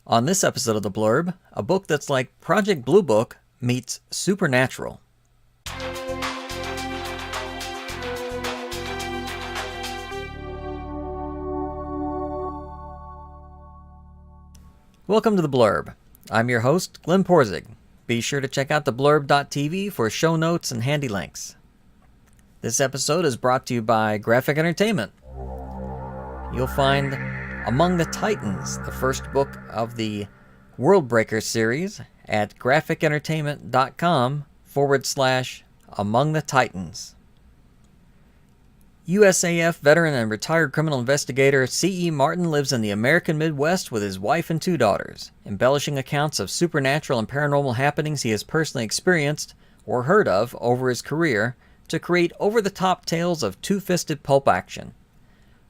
On this episode of The Blurb, a book that's like Project Blue Book meets Supernatural. Welcome to The Blurb. I'm your host, Glenn Porzig. Be sure to check out theblurb.tv for show notes and handy links. This episode is brought to you by Graphic Entertainment. You'll find Among the Titans, the first book of the Worldbreaker series, at graphicentertainment.com/Among the Titans. USAF veteran and retired criminal investigator C.E. Martin lives in the American Midwest with his wife and 2 daughters, embellishing accounts of supernatural and paranormal happenings he has personally experienced or heard of over his career to create over-the-top tales of two-fisted pulp action.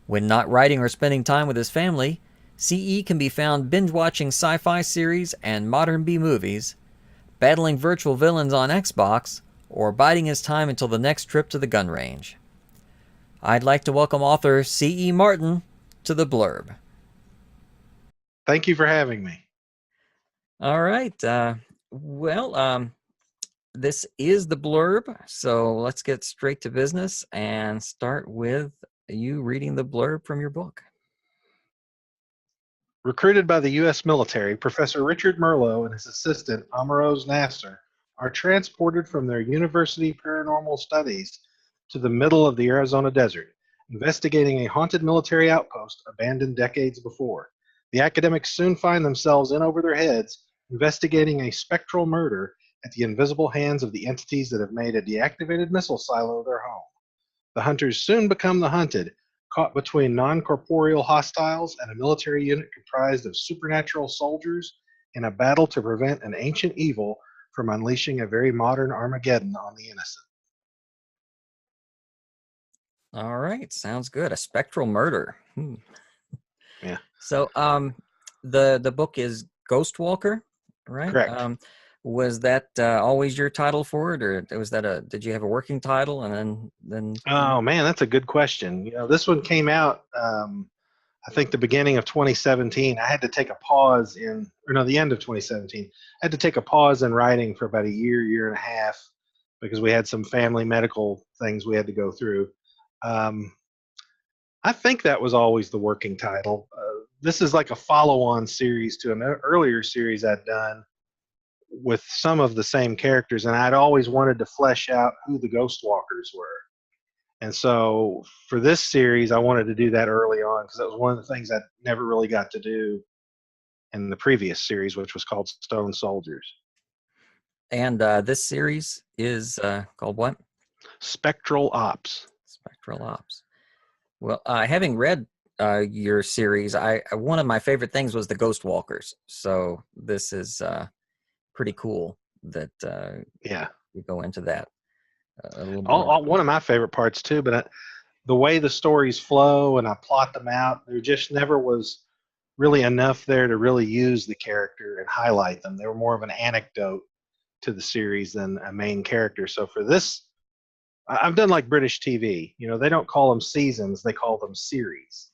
When not writing or spending time with his family, C.E. can be found binge-watching sci-fi series and modern B-movies, battling virtual villains on Xbox, or biding his time until the next trip to the gun range. I'd like to welcome author C.E. Martin to The Blurb. Thank you for having me. All right. This is The Blurb, so let's get straight to business and start with you reading the blurb from your book. Recruited by the U.S. military, Professor Richard Merlo and his assistant, Amaroz Nasser, are transported from their university paranormal studies to the middle of the Arizona desert, investigating a haunted military outpost abandoned decades before. The academics soon find themselves in over their heads, investigating a spectral murder at the invisible hands of the entities that have made a deactivated missile silo their home. The hunters soon become the hunted, caught between non-corporeal hostiles and a military unit comprised of supernatural soldiers in a battle to prevent an ancient evil from unleashing a very modern Armageddon on the innocent. All right, sounds good. A spectral murder. Yeah. So, the book is Ghostwalker, right? Correct. Was that always your title for it, or was that did you have a working title and then? Oh man, that's a good question. This one came out, I think the beginning of 2017. I had to take a pause the end of 2017. I had to take a pause in writing for about a year and a half because we had some family medical things we had to go through. I think that was always the working title. This is like a follow-on series to an earlier series I'd done with some of the same characters, and I'd always wanted to flesh out who the Ghostwalkers were. And so for this series, I wanted to do that early on because that was one of the things I never really got to do in the previous series, which was called Stone Soldiers. And this series is called what? Spectral Ops. Spectral Ops. Well, having read your series, one of my favorite things was the Ghostwalkers. So this is pretty cool that you go into that a little more. One of my favorite parts too, but the way the stories flow and I plot them out, there just never was really enough there to really use the character and highlight them. They were more of an anecdote to the series than a main character. So for this, I've done like British TV. They don't call them seasons, they call them series.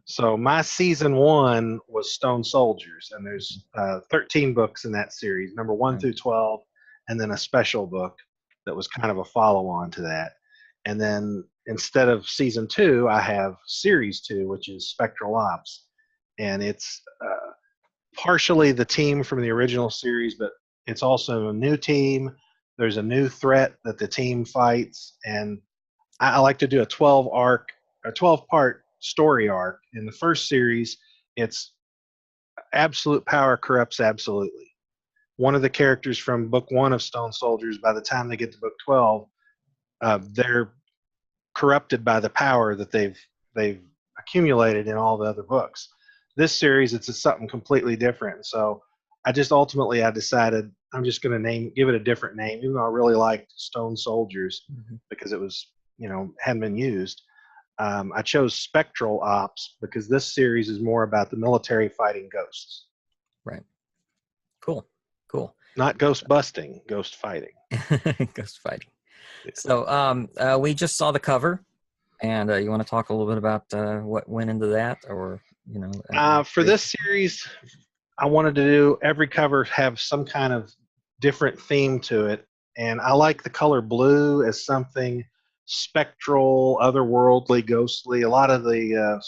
So my season 1 was Stone Soldiers, and there's 13 books in that series, number 1 through 12, and then a special book that was kind of a follow-on to that. And then instead of season 2, I have series 2, which is Spectral Ops. And it's partially the team from the original series, but it's also a new team. There's a new threat that the team fights, and I like to do a 12-part story arc. In the first series, it's absolute power corrupts absolutely. One of the characters from book 1 of Stone Soldiers, by the time they get to book 12, they're corrupted by the power that they've accumulated in all the other books. This series, it's something completely different. So I decided I'm just going to give it a different name, even though I really liked Stone Soldiers because it was, hadn't been used. I chose Spectral Ops because this series is more about the military fighting ghosts. Right. Cool. Not ghost busting, ghost fighting. Ghost fighting. So we just saw the cover, and you want to talk a little bit about what went into that, or for this series, I wanted to do every cover have some kind of different theme to it, and I like the color blue as something spectral, otherworldly, ghostly. A lot of the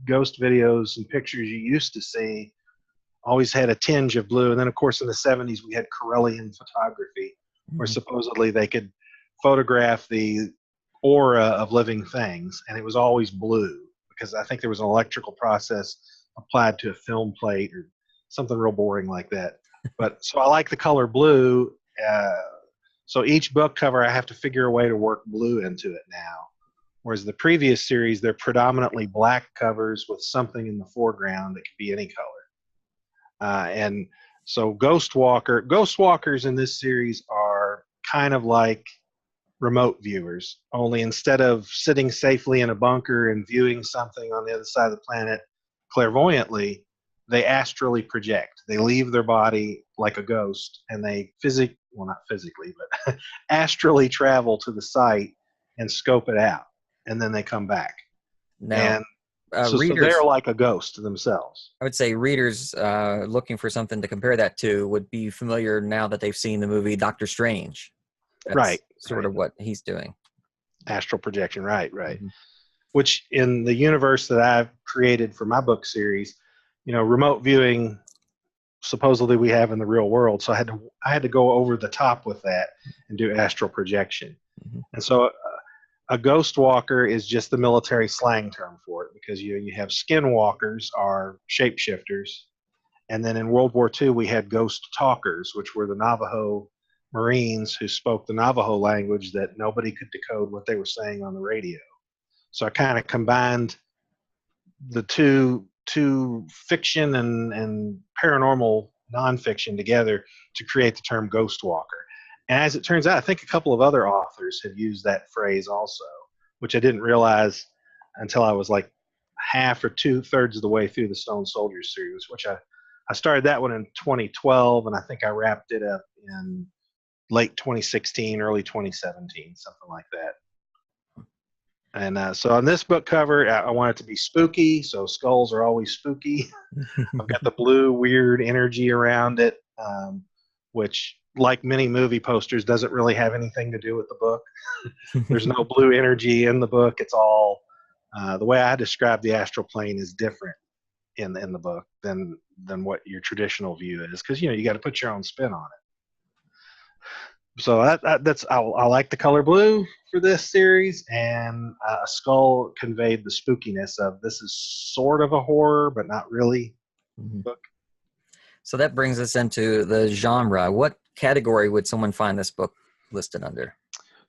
ghost videos and pictures you used to see always had a tinge of blue. And then, of course, in the 70s, we had Corellian photography, where Mhm. supposedly they could photograph the aura of living things, and it was always blue because I think there was an electrical process applied to a film plate or something real boring like that. But so I like the color blue. Uh, so each book cover, I have to figure a way to work blue into it now. Whereas the previous series, they're predominantly black covers with something in the foreground that could be any color. And so Ghostwalkers in this series are kind of like remote viewers, only instead of sitting safely in a bunker and viewing something on the other side of the planet clairvoyantly, they astrally project. They leave their body like a ghost and they well, not physically, but astrally travel to the site and scope it out. And then they come back. Now, And so they're readers, like a ghost themselves. I would say readers looking for something to compare that to would be familiar now that they've seen the movie Doctor Strange. Right, That's sort right. of what he's doing. Astral projection, right, right. Mhm. Which in the universe that I've created for my book series, remote viewing supposedly we have in the real world. So I had to go over the top with that and do astral projection. Mhm. And so a ghost walker is just the military slang term for it because you have skinwalkers are shapeshifters. And then in World War II, we had ghost talkers, which were the Navajo Marines who spoke the Navajo language that nobody could decode what they were saying on the radio. So I kind of combined the two fiction and paranormal nonfiction together to create the term ghost walker. And as it turns out, I think a couple of other authors have used that phrase also, which I didn't realize until I was like half or two-thirds of the way through the Stone Soldiers series, which I started that one in 2012, and I think I wrapped it up in late 2016, early 2017, something like that. And so on this book cover, I want it to be spooky. So skulls are always spooky. I've got the blue, weird energy around it, which, like many movie posters, doesn't really have anything to do with the book. There's no blue energy in the book. It's all the way I describe the astral plane is different in the book than what your traditional view is, because you got to put your own spin on it. So that's I like the color blue for this series, and Skull conveyed the spookiness of this is sort of a horror, but not really Mhm. book. So that brings us into the genre. What category would someone find this book listed under?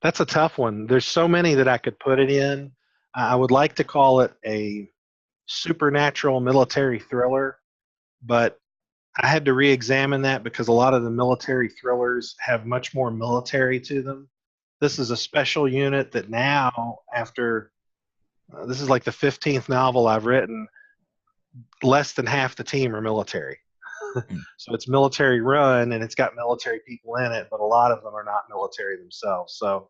That's a tough one. There's so many that I could put it in. I would like to call it a supernatural military thriller, but I had to re-examine that because a lot of the military thrillers have much more military to them. This is a special unit that now, after this is like the 15th novel I've written, less than half the team are military. Mm. So it's military run and it's got military people in it, but a lot of them are not military themselves. So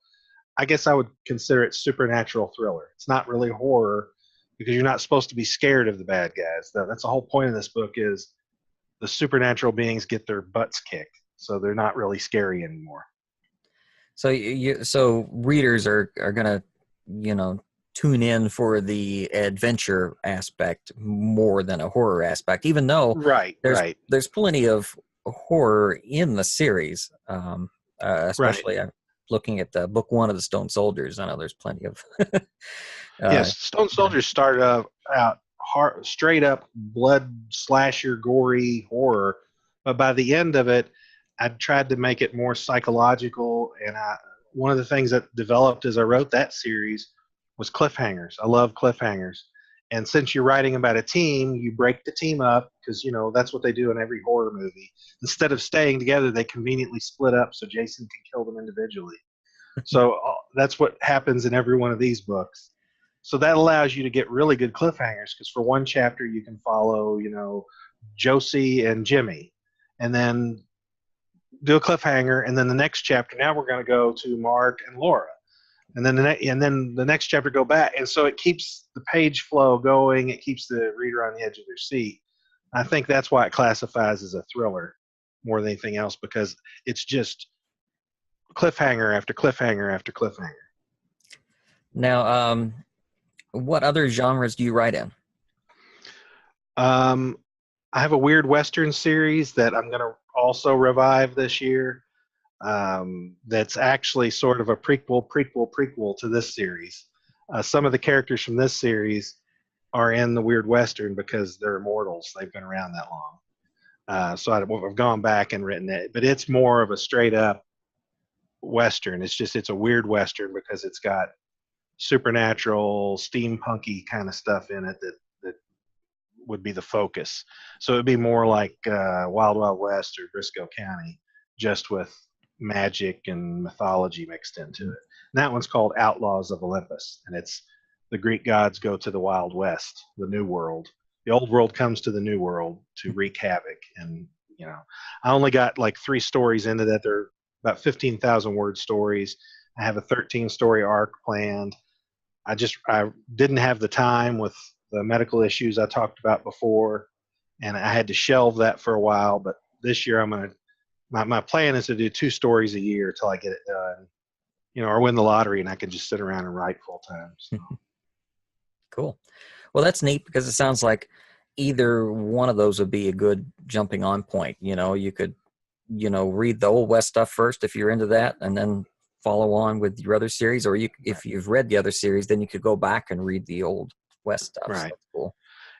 I guess I would consider it supernatural thriller. It's not really horror because you're not supposed to be scared of the bad guys. That's the whole point of this book is the supernatural beings get their butts kicked, so they're not really scary anymore. So readers are gonna, tune in for the adventure aspect more than a horror aspect, even though Right, there's right, there's plenty of horror in the series. right. Especially looking at the book one of the Stone Soldiers. I know there's plenty of Yes, uh, Stone Soldiers started out hard, straight up blood slasher, gory horror, but by the end of it, I tried to make it more psychological. And one of the things that developed as I wrote that series was cliffhangers. I love cliffhangers. And since you're writing about a team, you break the team up because that's what they do in every horror movie. Instead of staying together, they conveniently split up so Jason can kill them individually. So that's what happens in every one of these books. So that allows you to get really good cliffhangers because for one chapter you can follow, Josie and Jimmy, and then do a cliffhanger, and then the next chapter now we're going to go to Mark and Laura, and then the next chapter go back, and so it keeps the page flow going. It keeps the reader on the edge of their seat. I think that's why it classifies as a thriller more than anything else, because it's just cliffhanger after cliffhanger after cliffhanger. Now, what other genres do you write in? Um, I have a weird Western series that I'm going to also revive this year. That's actually sort of a prequel to this series. Some of the characters from this series are in the Weird Western because they're immortals. They've been around that long. So I've gone back and written it, but it's more of a straight up Western. It's a weird Western because it's got supernatural, steampunky kind of stuff in it that would be the focus. So it'd be more like Wild Wild West or Briscoe County, just with magic and mythology mixed into it. And that one's called Outlaws of Olympus, and it's the Greek gods go to the Wild West, the New World. The old world comes to the New World to wreak havoc. And I only got like 3 stories into that. They're about 15,000 word stories. I have a 13-story arc planned. I didn't have the time with the medical issues I talked about before, and I had to shelve that for a while. But this year, my plan is to do 2 stories a year till I get it done, or win the lottery, and I can just sit around and write full time. So. Cool. Well, that's neat because it sounds like either one of those would be a good jumping on point. You could, read the Old West stuff first if you're into that, and then follow on with your other series. Or if you've read the other series, then you could go back and read the Old West stuff. Right. So that's cool.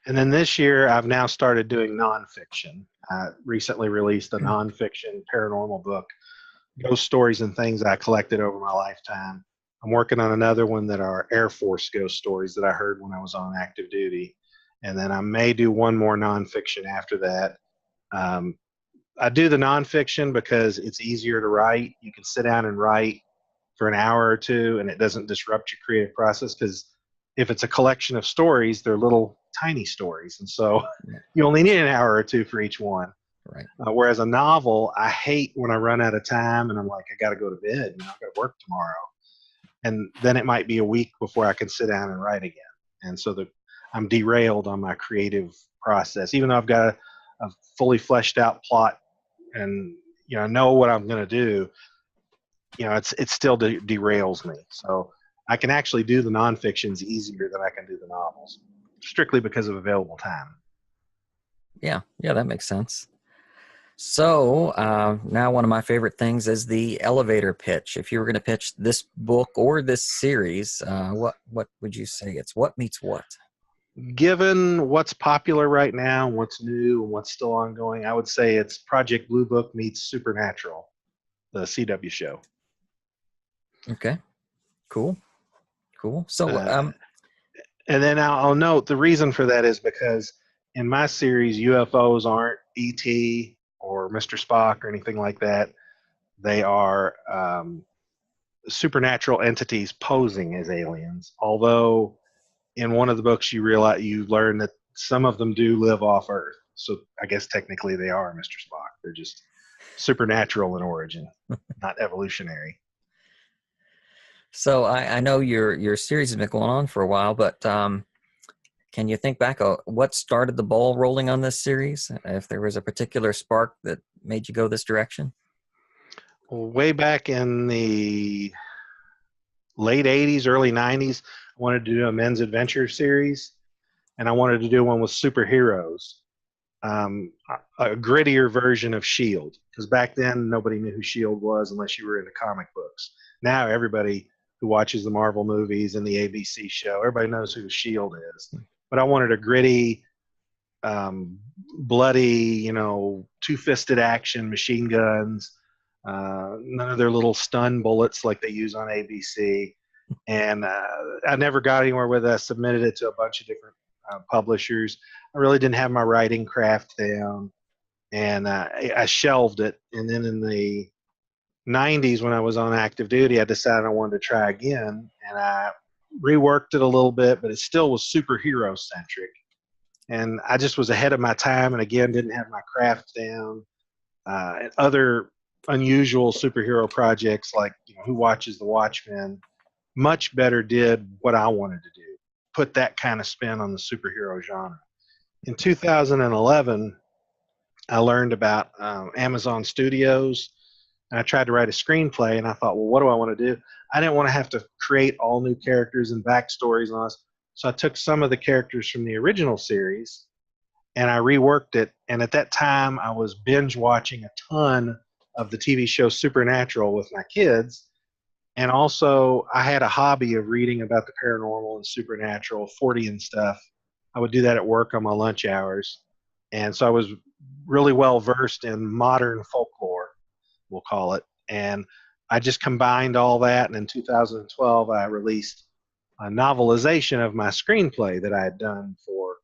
And then this year, I've now started doing nonfiction. I recently released a nonfiction paranormal book, ghost stories and things I collected over my lifetime. I'm working on another one that are Air Force ghost stories that I heard when I was on active duty. And then I may do one more nonfiction after that. I do the nonfiction because it's easier to write. You can sit down and write for an hour or two, and it doesn't disrupt your creative process, because if it's a collection of stories, they're little tiny stories. And so you only need an hour or two for each one. Right. Whereas a novel, I hate when I run out of time and I'm like, I got to go to bed. I've got to work tomorrow. And then it might be a week before I can sit down and write again. And so I'm derailed on my creative process, even though I've got a fully fleshed out plot and know what I'm going to do. It still derails me. So I can actually do the nonfictions easier than I can do the novels, strictly because of available time. Yeah, that makes sense. So now one of my favorite things is the elevator pitch. If you were going to pitch this book or this series, what would you say? It's what meets what? Given what's popular right now, what's new, and what's still ongoing, I would say it's Project Blue Book meets Supernatural, the CW show. Okay, cool. So, and then I'll note the reason for that is because in my series, UFOs aren't ET or Mr. Spock or anything like that. They are supernatural entities posing as aliens. Although in one of the books you learn that some of them do live off Earth. So I guess technically they are Mr. Spock. They're just supernatural in origin, not evolutionary. So I know your series has been going on for a while, but can you think back what started the ball rolling on this series? If there was a particular spark that made you go this direction? Well, way back in the late 80s, early 90s, I wanted to do a men's adventure series, and I wanted to do one with superheroes, a grittier version of S.H.I.E.L.D., because back then nobody knew who S.H.I.E.L.D. was unless you were into comic books. Now everybody who watches the Marvel movies and the ABC show, everybody knows who S.H.I.E.L.D. is. But I wanted a gritty, bloody, two-fisted action, machine guns, none of their little stun bullets like they use on ABC. And I never got anywhere with it. I submitted it to a bunch of different publishers. I really didn't have my writing craft down, and I shelved it. And then in the 90s, when I was on active duty, I decided I wanted to try again, and I reworked it a little bit, but it still was superhero centric. And I just was ahead of my time, and again, didn't have my craft down. Other unusual superhero projects like Who Watches the Watchmen much better did what I wanted to do, put that kind of spin on the superhero genre. In 2011, I learned about Amazon Studios, and I tried to write a screenplay, and I thought, well, what do I want to do? I didn't want to have to create all new characters and backstories and all this. So I took some of the characters from the original series and I reworked it. And at that time, I was binge watching a ton of the TV show Supernatural with my kids. And also, I had a hobby of reading about the paranormal and supernatural, 40 and stuff. I would do that at work on my lunch hours. And so I was really well versed in modern folklore, we'll call it. And I just combined all that. And in 2012, I released a novelization of my screenplay that I had done for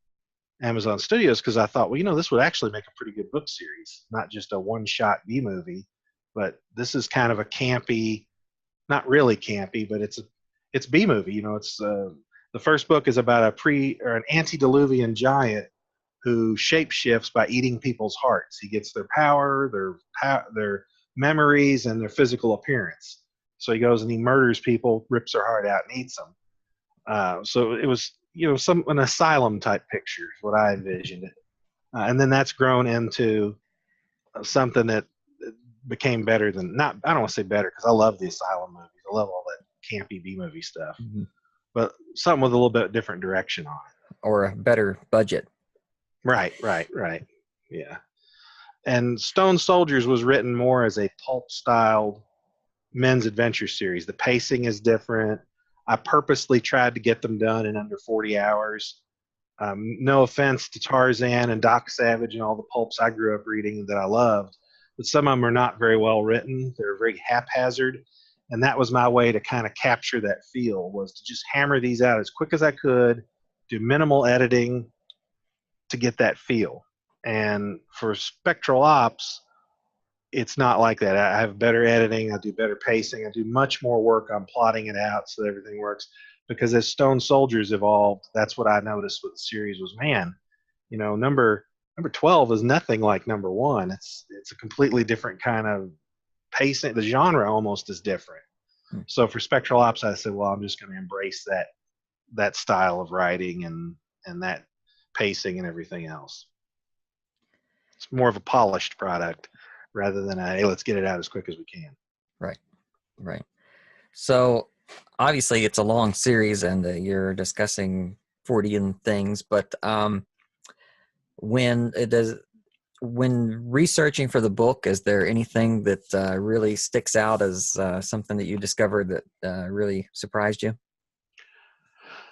Amazon Studios because I thought, well, this would actually make a pretty good book series, not just a one-shot B movie, but this is kind of a campy, not really campy, but it's B movie. It's the first book is about an antediluvian giant who shapeshifts by eating people's hearts. He gets their power, their memories, and their physical appearance. So he goes and he murders people, rips their heart out, and eats them. So it was, an asylum type picture is what I envisioned it. And then that's grown into something that became better than not. I don't want to say better because I love the asylum movies. I love all that campy B movie stuff, but something with a little bit different direction on it, or a better budget. Right. Yeah. And Stone Soldiers was written more as a pulp styled men's adventure series. The pacing is different. I purposely tried to get them done in under 40 hours. No offense to Tarzan and Doc Savage and all the pulps I grew up reading that I loved, but some of them are not very well written. They're very haphazard. And that was my way to kind of capture that feel, was to just hammer these out as quick as I could, do minimal editing to get that feel. And for Spectral Ops, it's not like that. I have better editing. I do better pacing. I do much more work on plotting it out so that everything works. Because as Stone Soldiers evolved, that's what I noticed with the series was, man, number 12 is nothing like number 1. It's a completely different kind of pacing. The genre almost is different. So for Spectral Ops, I said, well, I'm just going to embrace that style of writing and that pacing and everything else. It's more of a polished product rather than hey, let's get it out as quick as we can. Right. So obviously it's a long series and you're discussing 40 and things, but when researching for the book, is there anything that really sticks out as something that you discovered that really surprised you?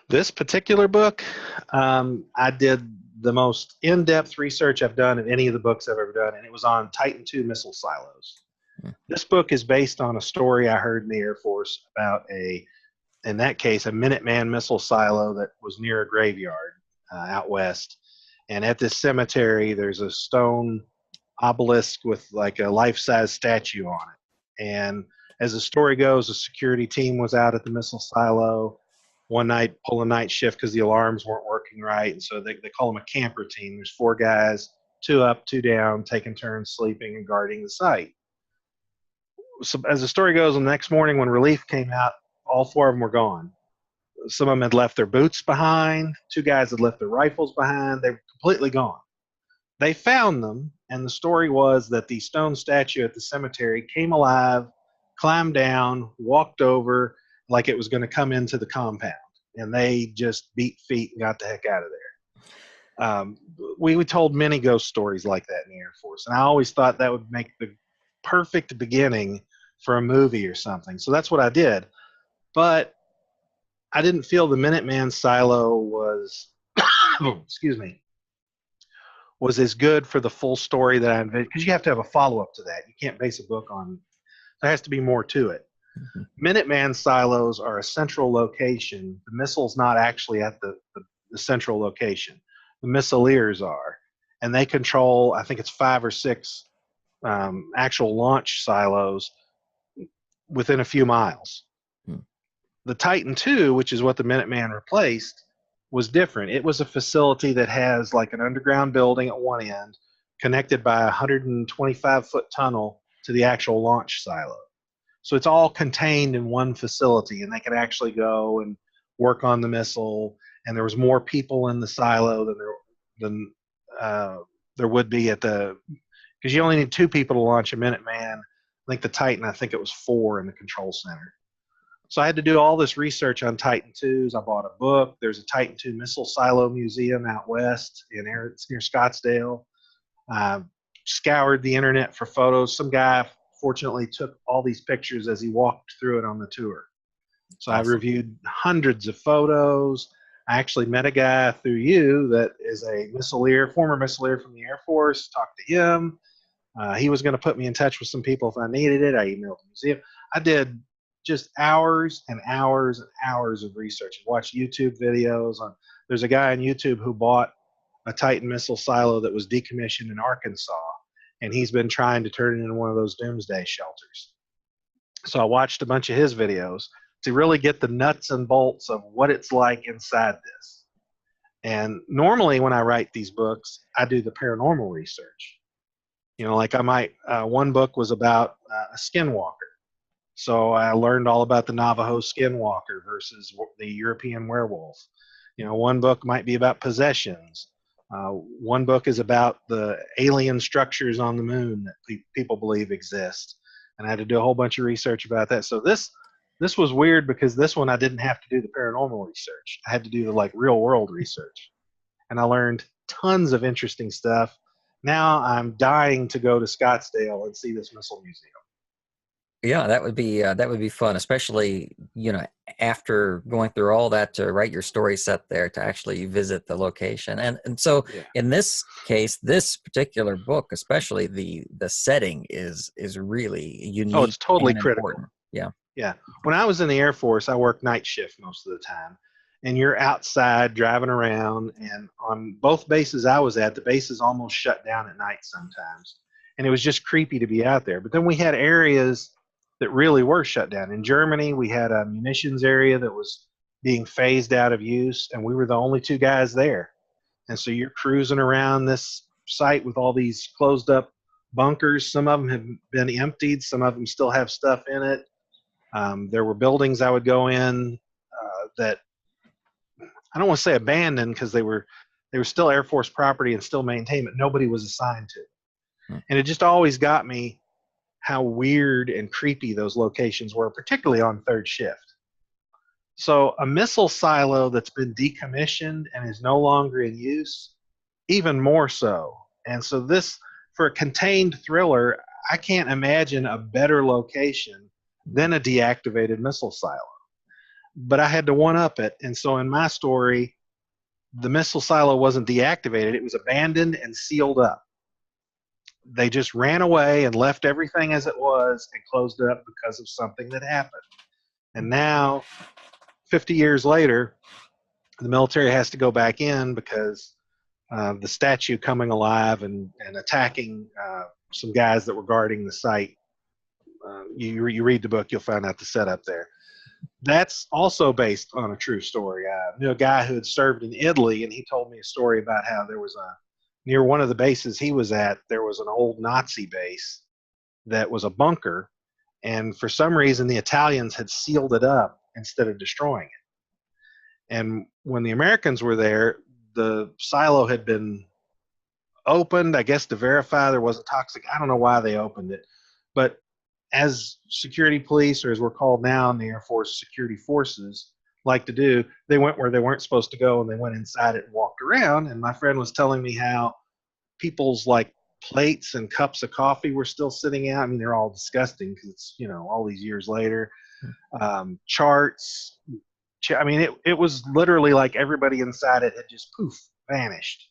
This particular book, I did the most in-depth research I've done in any of the books I've ever done, and it was on Titan II missile silos. This book is based on a story I heard in the Air Force about in that case, a Minuteman missile silo that was near a graveyard out west. And at this cemetery, there's a stone obelisk with like a life-size statue on it. And as the story goes, a security team was out at the missile silo one night, pulling night shift because the alarms weren't working right. And so they call them a camper team. There's 4 guys, 2 up, 2 down, taking turns sleeping and guarding the site. So as the story goes, the next morning when relief came out, all 4 of them were gone. Some of them had left their boots behind. 2 guys had left their rifles behind. They were completely gone. They found them, and the story was that the stone statue at the cemetery came alive, climbed down, walked over like it was going to come into the compound, and they just beat feet and got the heck out of there. We told many ghost stories like that in the Air Force, and I always thought that would make the perfect beginning for a movie or something. So that's what I did. But I didn't feel the Minuteman silo was, excuse me, was as good for the full story that I envisioned, because you have to have a follow-up to that. You can't base a book on, there has to be more to it. Minuteman silos are a central location. The missile's not actually at the central location. The missileers are, and they control, I think it's 5 or 6 actual launch silos within a few miles. The Titan II, which is what the Minuteman replaced, was different. It was a facility that has like an underground building at one end, connected by a 125-foot tunnel to the actual launch silo. So it's all contained in one facility, and they could actually go and work on the missile. And there was more people in the silo than there would be at the, because you only need 2 people to launch a Minuteman. I think the Titan, I think it was 4 in the control center. So I had to do all this research on Titan IIs. I bought a book. There's a Titan II missile silo museum out west it's near Scottsdale. Scoured the internet for photos. Some guy fortunately took all these pictures as he walked through it on the tour. So I Awesome. reviewed hundreds of photos. I actually met a guy through you that is a missileer, former missileer from the Air Force. Talked to him. He was going to put me in touch with some people if I needed it. I emailed the museum. I did just hours and hours and hours of research. Watched YouTube videos on. There's a guy on YouTube who bought a Titan missile silo that was decommissioned in Arkansas, and he's been trying to turn it into one of those doomsday shelters. So I watched a bunch of his videos to really get the nuts and bolts of what it's like inside this. And normally when I write these books, I do the paranormal research. Like I might, one book was about a skinwalker. So I learned all about the Navajo skinwalker versus the European werewolf. One book might be about possessions. One book is about the alien structures on the moon that people believe exist. And I had to do a whole bunch of research about that. So this was weird because this one I didn't have to do the paranormal research. I had to do the real world research. And I learned tons of interesting stuff. Now I'm dying to go to Scottsdale and see this missile museum. Yeah, that would be fun, especially, after going through all that to write your story set there, to actually visit the location. And so Yeah. in this case, this particular book, especially the setting is really unique. Oh, it's totally and critical. important. Yeah. Yeah. When I was in the Air Force, I worked night shift most of the time. And you're outside driving around, and on both bases I was at, the bases almost shut down at night sometimes. And it was just creepy to be out there. But then we had areas that really were shut down. In Germany, we had a munitions area that was being phased out of use, and we were the only 2 guys there. And so you're cruising around this site with all these closed up bunkers. Some of them have been emptied, some of them still have stuff in it. There were buildings I would go in that I don't want to say abandoned, because they were still Air Force property and still maintained, but nobody was assigned to. And it just always got me how weird and creepy those locations were, particularly on third shift. So a missile silo that's been decommissioned and is no longer in use, even more so. And so this, for a contained thriller, I can't imagine a better location than a deactivated missile silo. But I had to one-up it. And so in my story, the missile silo wasn't deactivated. It was abandoned and sealed up. They just ran away and left everything as it was and closed it up because of something that happened. And now, 50 years later, the military has to go back in because the statue coming alive and attacking some guys that were guarding the site. You read the book, you'll find out the setup there. That's also based on a true story. I knew a guy who had served in Italy, and he told me a story about how there was near one of the bases he was at, there was an old Nazi base that was a bunker, and for some reason the Italians had sealed it up instead of destroying it. And when the Americans were there, the silo had been opened, I guess, to verify there wasn't toxic. I don't know why they opened it, but as security police, or as we're called now in the Air Force, security forces, like to do, they went where they weren't supposed to go, and they went inside it and walked around. And my friend was telling me how people's plates and cups of coffee were still sitting out. I mean, they're all disgusting because it's, all these years later. Charts. I mean, it was literally like everybody inside it had just poof, vanished,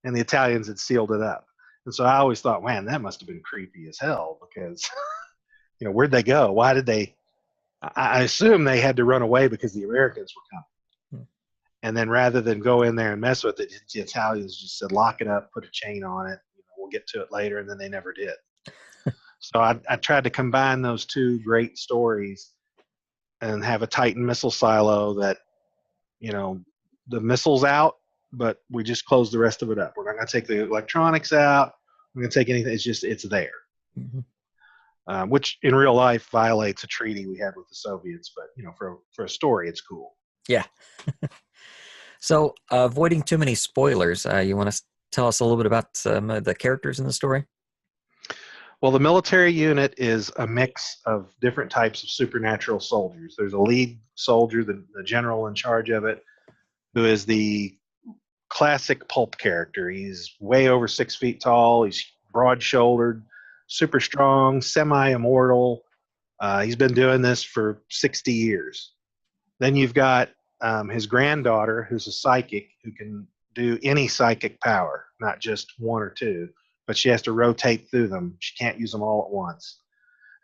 and the Italians had sealed it up. And so I always thought, man, that must have been creepy as hell, because where'd they go? Why did they? I assume they had to run away because the Americans were coming. And then rather than go in there and mess with it, the Italians just said, lock it up, put a chain on it. We'll get to it later. And then they never did. So I tried to combine those 2 great stories and have a Titan missile silo that, the missile's out, but we just close the rest of it up. We're not going to take the electronics out. We're going to take anything. It's there. Mm-hmm. Which in real life violates a treaty we had with the Soviets, but for a story, it's cool. Yeah. So, avoiding too many spoilers, you want to tell us a little bit about some of the characters in the story? Well, the military unit is a mix of different types of supernatural soldiers. There's a lead soldier, the general in charge of it, who is the classic pulp character. He's way over 6 feet tall. He's broad shouldered, super strong, semi immortal. He's been doing this for 60 years. Then you've got his granddaughter, who's a psychic who can do any psychic power, not just one or two, but she has to rotate through them. She can't use them all at once.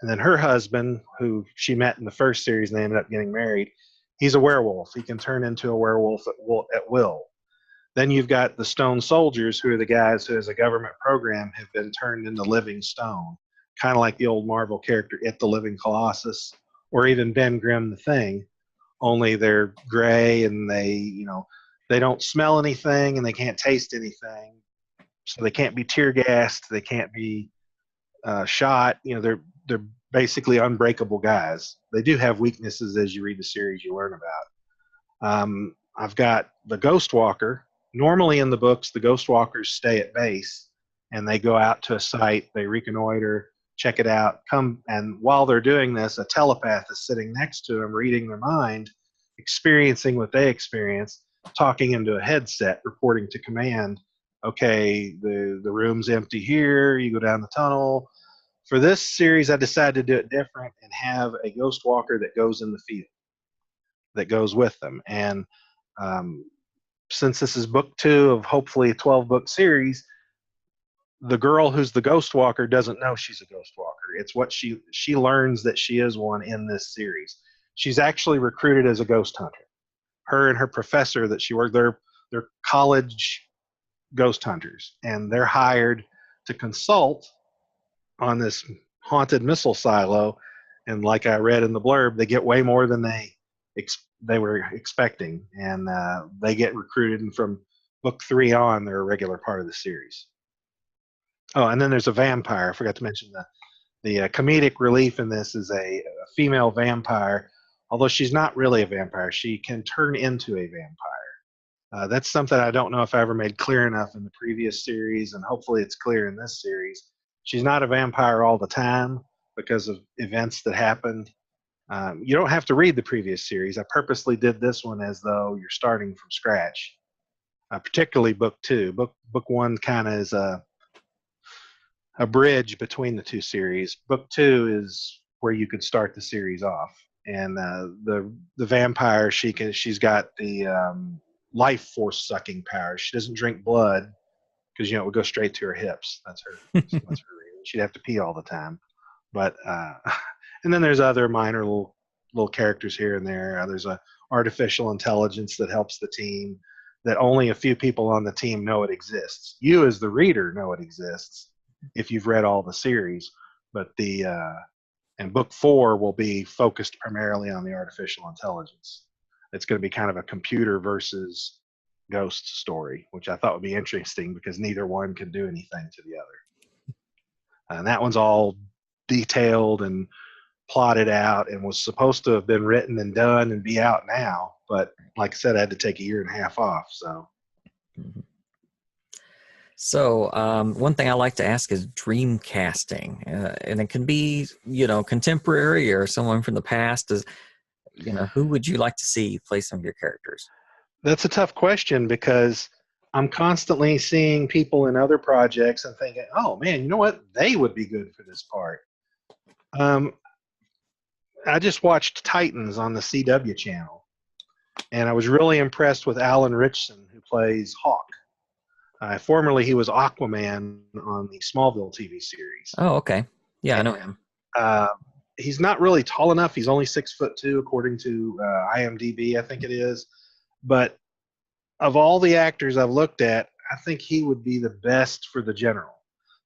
And then her husband, who she met in the first series and they ended up getting married, he's a werewolf. He can turn into a werewolf at will. Then you've got the stone soldiers, who are the guys who, as a government program, have been turned into living stone, kind of like the old Marvel character It the Living Colossus, or even Ben Grimm the Thing. Only they're gray and they don't smell anything and they can't taste anything, so they can't be tear gassed, they can't be shot. They're basically unbreakable guys. They do have weaknesses as you read the series. You learn about. I've got the Ghostwalker. Normally in the books, the Ghostwalkers stay at base and they go out to a site, they reconnoiter, check it out, come, and while they're doing this, a telepath is sitting next to them, reading their mind, experiencing what they experience, talking into a headset, reporting to command. Okay, the room's empty here. You go down the tunnel. For this series, I decided to do it different and have a Ghostwalker that goes in the field, that goes with them. And um, since this is book 2 of hopefully a 12-book series, the girl who's the ghost walker doesn't know she's a ghost walker. It's what she learns that she is one in this series. She's actually recruited as a ghost hunter. Her and her professor that she worked, they're college ghost hunters, and they're hired to consult on this haunted missile silo. And like I read in the blurb, they get way more than they were expecting, and they get recruited. And from book 3 on, they're a regular part of the series. Oh, and then there's a vampire. I forgot to mention the comedic relief in this is a female vampire. Although she's not really a vampire, she can turn into a vampire. That's something I don't know if I ever made clear enough in the previous series, and hopefully it's clear in this series. She's not a vampire all the time because of events that happened. You don't have to read the previous series. I purposely did this one as though you're starting from scratch, particularly book 2. Book 1 kind of is a bridge between the two series. Book 2 is where you could start the series off. And the vampire, she's got the life force sucking power. She doesn't drink blood because it would go straight to her hips. That's her. That's her reason. She'd have to pee all the time. But and then there's other minor little characters here and there. There's a artificial intelligence that helps the team that only a few people on the team know it exists. You as the reader know it exists if you've read all the series, but and book 4 will be focused primarily on the artificial intelligence. It's going to be kind of a computer versus ghost story, which I thought would be interesting because neither one can do anything to the other. And that one's all detailed and plotted out and was supposed to have been written and done and be out now. But like I said, I had to take a year and a half off. So. Mhm. So, one thing I like to ask is dream casting, and it can be, contemporary or someone from the past. Who would you like to see play some of your characters? That's a tough question because I'm constantly seeing people in other projects and thinking, oh man, you know what? They would be good for this part. I just watched Titans on the CW channel, and I was really impressed with Alan Ritchson, who plays Hawk. Formerly, he was Aquaman on the Smallville TV series. Oh, okay. Yeah, I know him. He's not really tall enough. He's only 6'2", according to IMDb, I think it is. But of all the actors I've looked at, I think he would be the best for the General,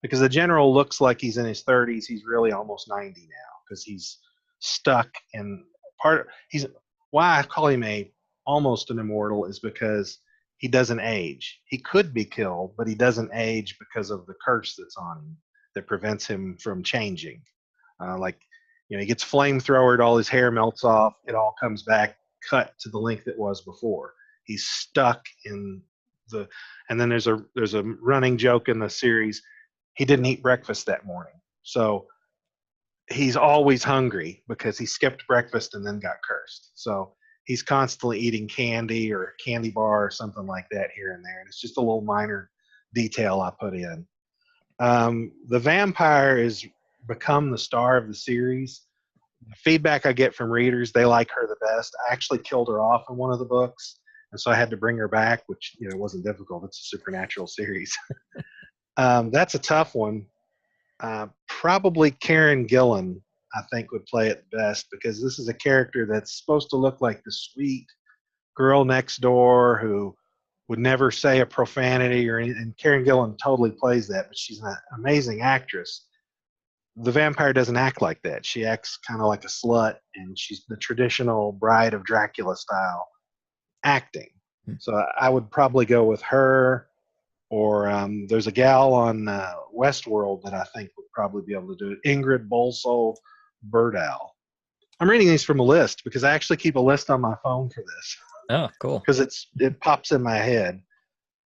because the General looks like he's in his 30s. He's really almost 90 now because he's stuck in he's why I call him almost an immortal is because he doesn't age. He could be killed, but he doesn't age because of the curse that's on him that prevents him from changing. He gets flamethrowered, all his hair melts off, it all comes back cut to the length it was before. he's stuck in the. And then there's a running joke in the series. He didn't eat breakfast that morning, so he's always hungry because he skipped breakfast and then got cursed. So he's constantly eating candy or a candy bar or something like that here and there. And it's just a little minor detail I put in. The vampire has become the star of the series. The feedback I get from readers, they like her the best. I actually killed her off in one of the books, and so I had to bring her back, which wasn't difficult. It's a supernatural series. That's a tough one. Probably Karen Gillan, I think, would play it best because this is a character that's supposed to look like the sweet girl next door who would never say a profanity or anything. And Karen Gillan totally plays that, but she's an amazing actress. The vampire doesn't act like that. She acts kind of like a slut, and she's the traditional Bride of Dracula style acting. So I would probably go with her. Or there's a gal on Westworld that I think would probably be able to do it. Ingrid Bolsow Birdow. I'm reading these from a list because I actually keep a list on my phone for this. Oh, cool. Because it pops in my head.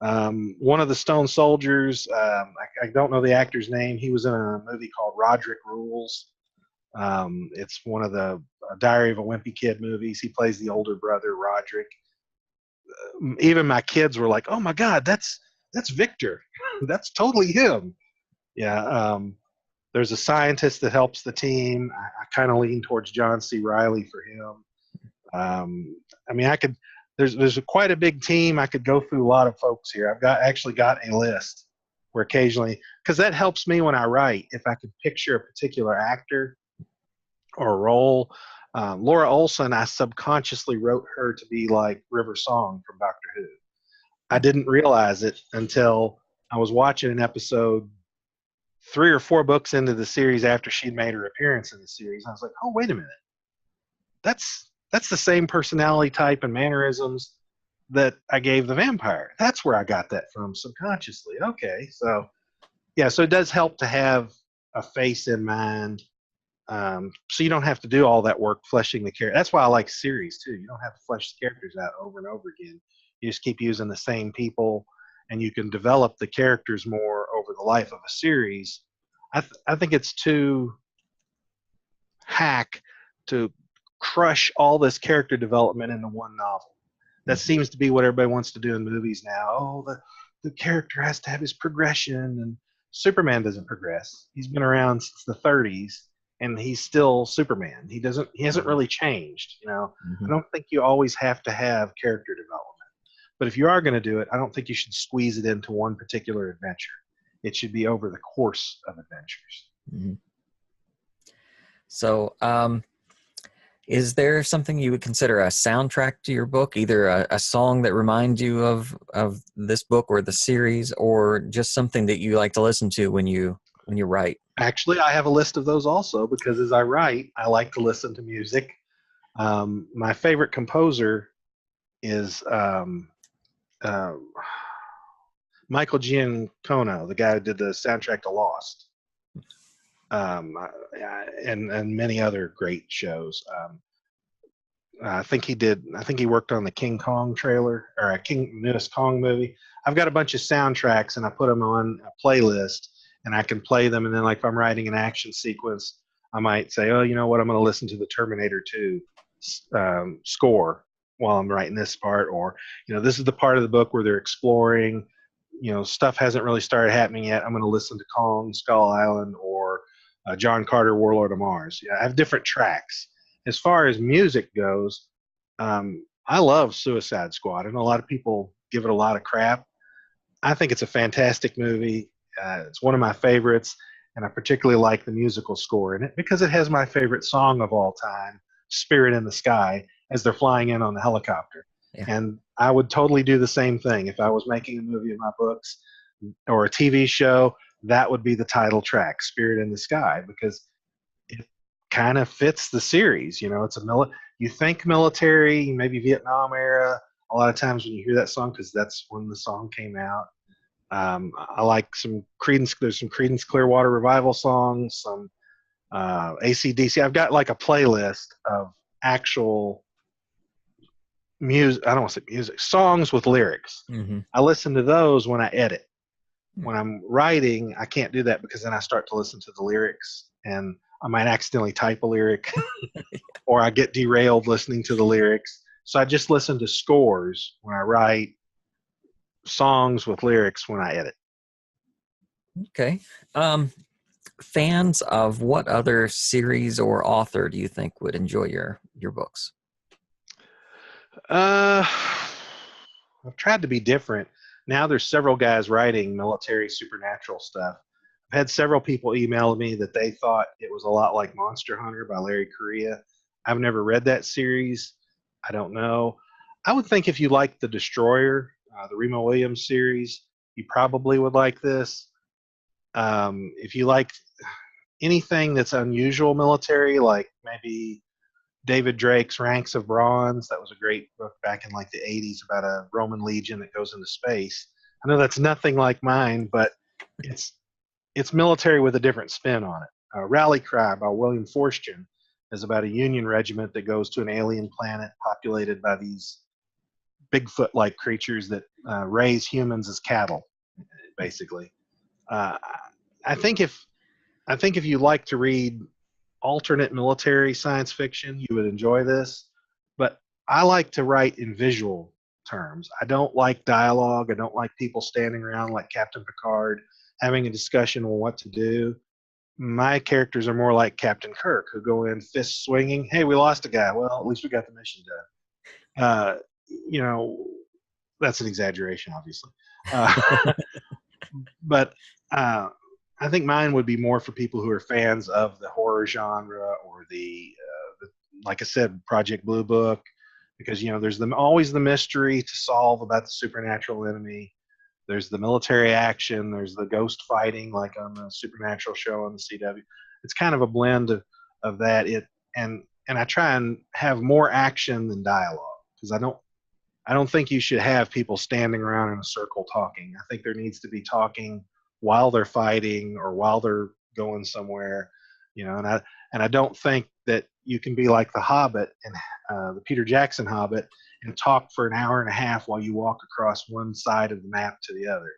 One of the Stone Soldiers, I don't know the actor's name. He was in a movie called Roderick Rules. It's one of the Diary of a Wimpy Kid movies. He plays the older brother, Roderick. Even my kids were like, "Oh my God, that's Victor. That's totally him." Yeah. There's a scientist that helps the team. I kind of lean towards John C. Riley for him. I mean, I could. There's quite a big team. I could go through a lot of folks here. I've actually got a list where occasionally, because that helps me when I write. If I could picture a particular actor or role, Laura Olson, I subconsciously wrote her to be like River Song from Doctor Who. I didn't realize it until I was watching an episode 3 or 4 books into the series after she'd made her appearance in the series. I was like, oh, wait a minute. That's the same personality type and mannerisms that I gave the vampire. That's where I got that from subconsciously. Okay. So, yeah, so it does help to have a face in mind. So you don't have to do all that work fleshing the character. That's why I like series too. You don't have to flesh the characters out over and over again. You just keep using the same people, and you can develop the characters more over the life of a series. I think it's too hack to crush all this character development into one novel. That seems to be what everybody wants to do in movies now. Oh, the character has to have his progression, and Superman doesn't progress. He's been around since the 30s, and he's still Superman. He hasn't really changed. I don't think you always have to have character development. But if you are going to do it, I don't think you should squeeze it into one particular adventure. It should be over the course of adventures. Mm-hmm. So, is there something you would consider a soundtrack to your book, either a song that reminds you of this book or the series, or just something that you like to listen to when you write? Actually, I have a list of those also because as I write, I like to listen to music. My favorite composer is Michael Giacono, the guy who did the soundtrack to Lost, and many other great shows. I think he worked on the King Kong trailer or a newest Kong movie. I've got a bunch of soundtracks and I put them on a playlist and I can play them. And then like if I'm writing an action sequence, I might say, oh, you know what? I'm going to listen to the Terminator 2 score while I'm writing this part. Or, this is the part of the book where they're exploring, stuff hasn't really started happening yet. I'm going to listen to Kong, Skull Island, or John Carter, Warlord of Mars. Yeah, I have different tracks. As far as music goes, I love Suicide Squad. I know a lot of people give it a lot of crap. I think it's a fantastic movie. It's one of my favorites, and I particularly like the musical score in it because it has my favorite song of all time, Spirit in the Sky, as they're flying in on the helicopter. Yeah. And I would totally do the same thing. If I was making a movie of my books or a TV show, that would be the title track, Spirit in the Sky, because it kind of fits the series. It's you think military, maybe Vietnam era, a lot of times when you hear that song, because that's when the song came out. I like some Creedence. There's some Creedence Clearwater Revival songs, some AC/DC. I've got like a playlist of actual music. I don't want to say music. Songs with lyrics. Mm-hmm. I listen to those when I edit. When I'm writing, I can't do that because then I start to listen to the lyrics and I might accidentally type a lyric or I get derailed listening to the lyrics. So I just listen to scores when I write, songs with lyrics when I edit. Okay. Um, Fans of what other series or author do you think would enjoy your books? Uh, I've tried to be different. Now there's several guys writing military supernatural stuff. I've had several people email me that they thought it was a lot like Monster Hunter by Larry Correia. I've never read that series. I don't know. I would think if you like The Destroyer, the Remo Williams series, you probably would like this. If you like anything that's unusual military, like maybe David Drake's Ranks of Bronze. That was a great book back in like the 80s about a Roman legion that goes into space. I know that's nothing like mine, but it's it's military with a different spin on it. Rally Cry by William Forstchen is about a Union regiment that goes to an alien planet populated by these Bigfoot-like creatures that raise humans as cattle, basically. Uh, I think if you like to read alternate military science fiction, you would enjoy this. But I like to write in visual terms. I don't like dialogue. I don't like people standing around like Captain Picard having a discussion on what to do. My characters are more like Captain Kirk, who go in fist swinging. Hey, we lost a guy. Well, at least we got the mission done. You know, that's an exaggeration, obviously. Uh, but I think mine would be more for people who are fans of the horror genre or like I said, Project Blue Book, because there's always the mystery to solve about the supernatural enemy. There's the military action. There's the ghost fighting, like on the Supernatural show on the CW. It's kind of a blend of that. And I try and have more action than dialogue because I don't think you should have people standing around in a circle talking. I think there needs to be talking while they're fighting or while they're going somewhere, and I don't think that you can be like the Hobbit and the Peter Jackson Hobbit and talk for an hour and a half while you walk across one side of the map to the other.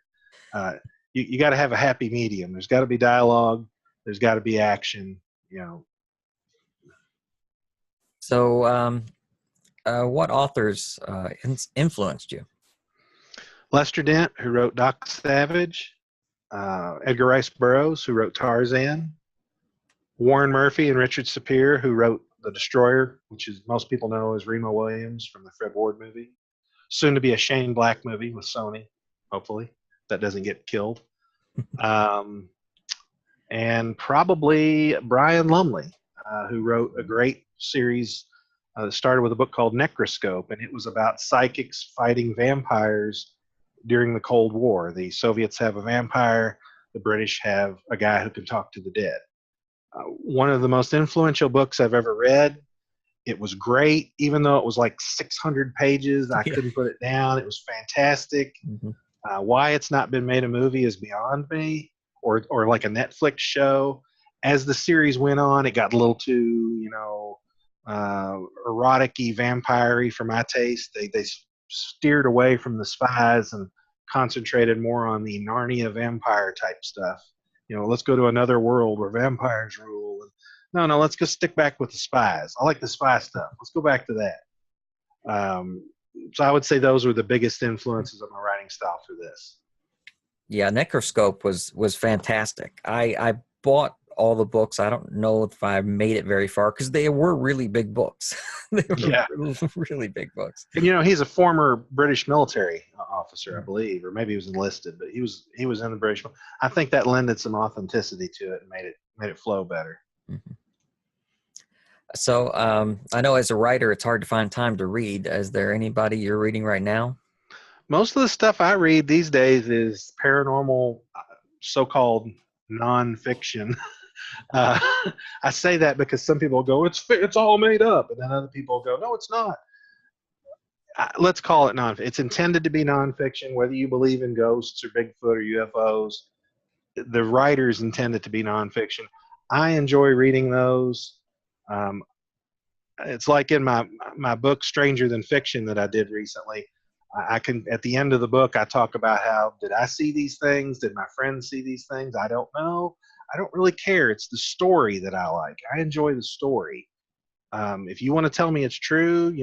Uh, you got to have a happy medium. There's got to be dialogue. There's got to be action. You know, So, what authors influenced you? Lester Dent, who wrote Doc Savage, Edgar Rice Burroughs, who wrote Tarzan, Warren Murphy and Richard Sapir, who wrote The Destroyer, which is most people know as Remo Williams from the Fred Ward movie. Soon to be a Shane Black movie with Sony, hopefully. That doesn't get killed. Um, and probably Brian Lumley, who wrote a great series that started with a book called Necroscope, and it was about psychics fighting vampires during the Cold War. The Soviets have a vampire, the British have a guy who can talk to the dead. One of the most influential books I've ever read. It was great, even though it was like 600 pages. I Yeah. couldn't put it down. It was fantastic. Mm-hmm. Why it's not been made a movie is beyond me, or like a Netflix show. As the series went on, it got a little too, erotic-y, vampire-y for my taste. They steered away from the spies and concentrated more on the Narnia vampire type stuff. Let's go to another world where vampires rule. No, let's just stick back with the spies. I like the spy stuff. Let's go back to that. So I would say those were the biggest influences of my writing style for this. Yeah, Necroscope was fantastic. I bought all the books. I don't know if I made it very far because they were really big books. They were Yeah. really big books. And he's a former British military officer, I believe, or maybe he was enlisted, but he was in the British. I think that lended some authenticity to it and made it flow better. Mhm. So I know as a writer, it's hard to find time to read. Is there anybody you're reading right now? Most of the stuff I read these days is paranormal, so-called nonfiction. Uh, I say that because some people go, it's all made up, and then other people go, no, it's not. Let's call it non. It's intended to be nonfiction, whether you believe in ghosts or Bigfoot or UFOs. The writers intend it to be nonfiction. I enjoy reading those. Um, It's like in my book Stranger Than Fiction that I did recently. I can, at the end of the book, I talk about how, did I see these things? Did my friends see these things? I don't know. I don't really care. It's the story that I like. I enjoy the story. If you want to tell me it's true,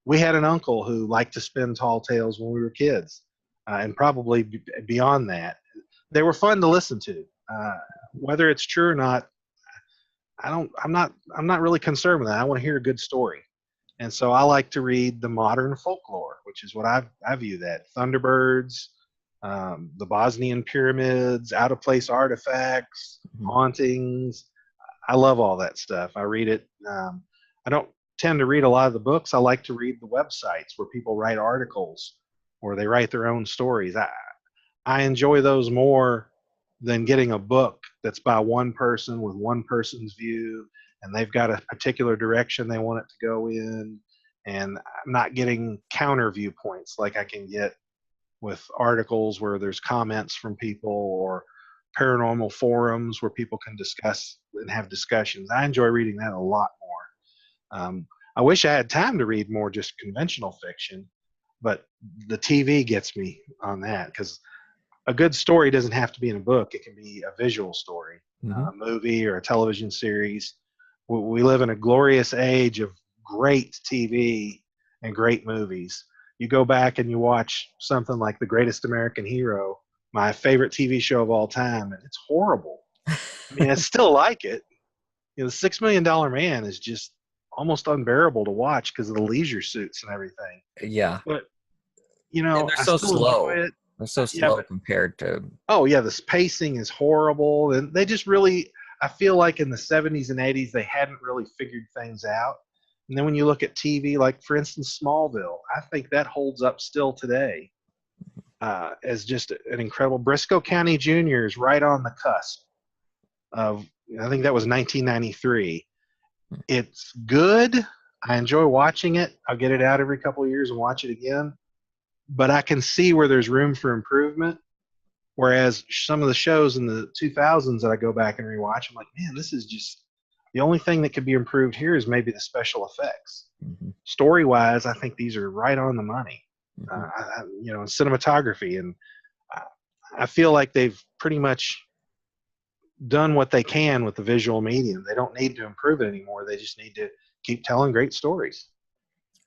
we had an uncle who liked to spin tall tales when we were kids, and probably beyond that. They were fun to listen to. Whether it's true or not, I'm not really concerned with that. I want to hear a good story. And so I like to read the modern folklore, which is what I view that. Thunderbirds, the Bosnian pyramids, out of place artifacts, Mhm. hauntings. I love all that stuff. I read it. I don't tend to read a lot of the books. I like to read the websites where people write articles or they write their own stories. I enjoy those more than getting a book that's by one person with one person's view, and they've got a particular direction they want it to go in, and I'm not getting counter viewpoints like I can get with articles where there's comments from people, or paranormal forums where people can discuss and have discussions. I enjoy reading that a lot more. I wish I had time to read more just conventional fiction, but the TV gets me on that, because a good story doesn't have to be in a book. It can be a visual story, Mhm. a movie or a television series. We live in a glorious age of great TV and great movies. You go back and you watch something like The Greatest American Hero, my favorite TV show of all time, and it's horrible. I mean, I still like it. The $6 Million Man is just almost unbearable to watch because of the leisure suits and everything. Yeah. But And they're I so still enjoy slow. it. They're so Yeah, slow but compared to. oh yeah, this pacing is horrible, and they just really. I feel like in the '70s and '80s they hadn't really figured things out. And then when you look at TV, like for instance Smallville, I think that holds up still today as just an incredible. Briscoe County Jr. is right on the cusp of. I think that was 1993. It's good. I enjoy watching it. I'll get it out every couple of years and watch it again. But I can see where there's room for improvement. Whereas some of the shows in the 2000s that I go back and rewatch, I'm like, man, this is just the only thing that could be improved here is maybe the special effects. Mhm. Story wise, I think these are right on the money. Mhm. Cinematography, and I, I feel like they've pretty much done what they can with the visual medium. They don't need to improve it anymore. They just need to keep telling great stories.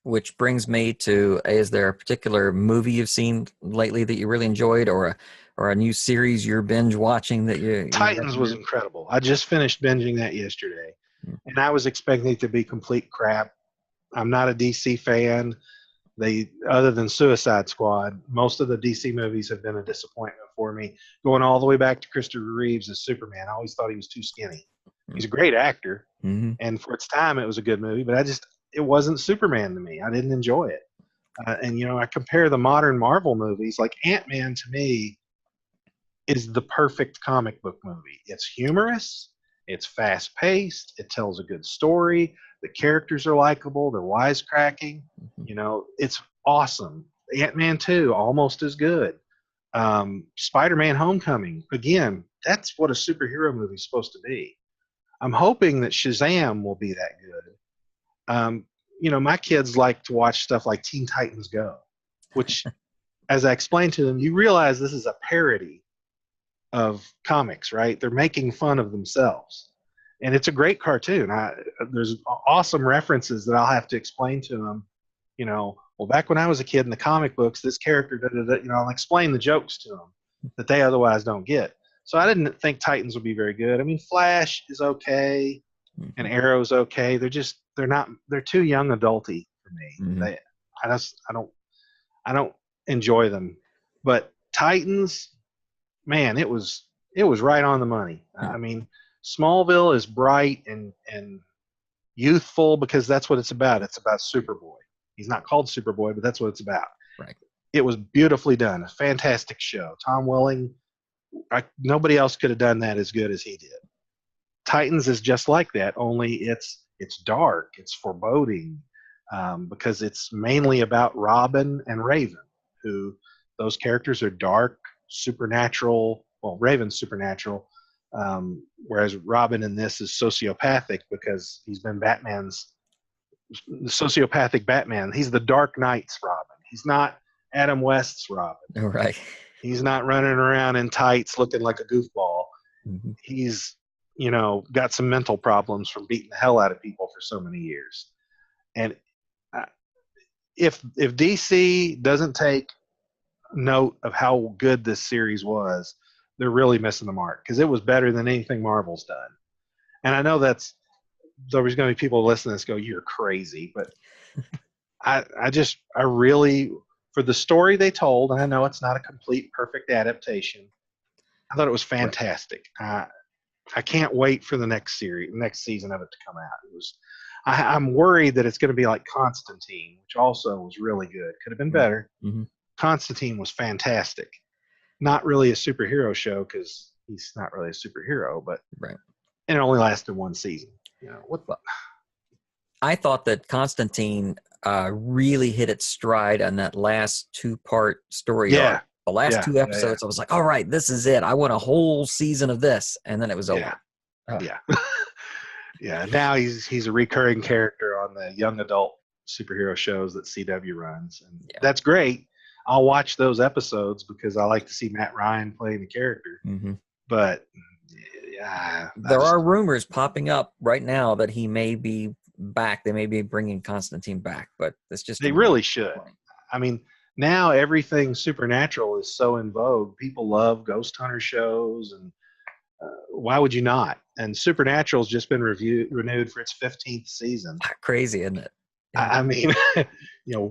Which brings me to, is there a particular movie you've seen lately that you really enjoyed, or a new series you're binge watching that you Titans was recommend? incredible. I just finished binging that yesterday, and I was expecting it to be complete crap. I'm not a DC fan. They, other than Suicide Squad, most of the DC movies have been a disappointment for me. Going all the way back to Christopher Reeves as Superman, I always thought he was too skinny. He's a great actor, Mm-hmm. and for its time, it was a good movie. But it wasn't Superman to me. I didn't enjoy it. And I compare the modern Marvel movies. Like Ant Man to me is the perfect comic book movie. It's humorous, it's fast paced, it tells a good story, the characters are likable, they're wisecracking. It's awesome. Ant Man 2, almost as good. Spider Man Homecoming, again, that's what a superhero movie is supposed to be. I'm hoping that Shazam will be that good. My kids like to watch stuff like Teen Titans Go, which, as I explained to them, you realize this is a parody of comics, right? They're making fun of themselves. And it's a great cartoon. There's awesome references that I'll have to explain to them. Well, back when I was a kid in the comic books, this character, da, da, da, I'll explain the jokes to them that they otherwise don't get. So I didn't think Titans would be very good. I mean, Flash is okay, and Mm-hmm. Arrow's okay. They're too young adulty for me. Mm-hmm. I don't enjoy them. But Titans, man, it was right on the money. I mean, Smallville is bright and youthful because that's what it's about. It's about Superboy. He's not called Superboy, but that's what it's about. Right. It was beautifully done, a fantastic show. Tom Welling, nobody else could have done that as good as he did. Titans is just like that, only it's dark, it's foreboding, because it's mainly about Robin and Raven, who those characters are dark, supernatural. Well, Raven's supernatural, whereas Robin in this is sociopathic because he's been Batman's the sociopathic Batman. He's the Dark Knight's Robin. He's not Adam West's Robin. Right. He's not running around in tights looking like a goofball. Mm-hmm. He's, got some mental problems from beating the hell out of people for so many years. And uh, if DC doesn't take note of how good this series was, they're really missing the mark, because it was better than anything Marvel's done. And I know there's going to be people listening to this go, "You're crazy," but I really, for the story they told, and I know it's not a complete perfect adaptation, I thought it was fantastic. I can't wait for the next season of it to come out. I'm worried that it's going to be like Constantine, which also was really good. Could have been better. Mm-hmm. Constantine was fantastic. Not really a superhero show, because he's not really a superhero, but Right. And it only lasted one season. What? I thought that Constantine really hit its stride on that last 2-part story arc. The last 2 episodes, I was like, all right, this is it. I want a whole season of this. And then it was over. Yeah. Yeah. Now he's a recurring character on the young adult superhero shows that CW runs. And that's great. I'll watch those episodes because I like to see Matt Ryan playing the character. Mm-hmm. But there are rumors popping up right now that he may be back. They may be bringing Constantine back, but it's just they really should. I mean, now everything supernatural is so in vogue. People love ghost hunter shows, and why would you not? And Supernatural's just been renewed for its 15th season. Crazy, isn't it? I mean,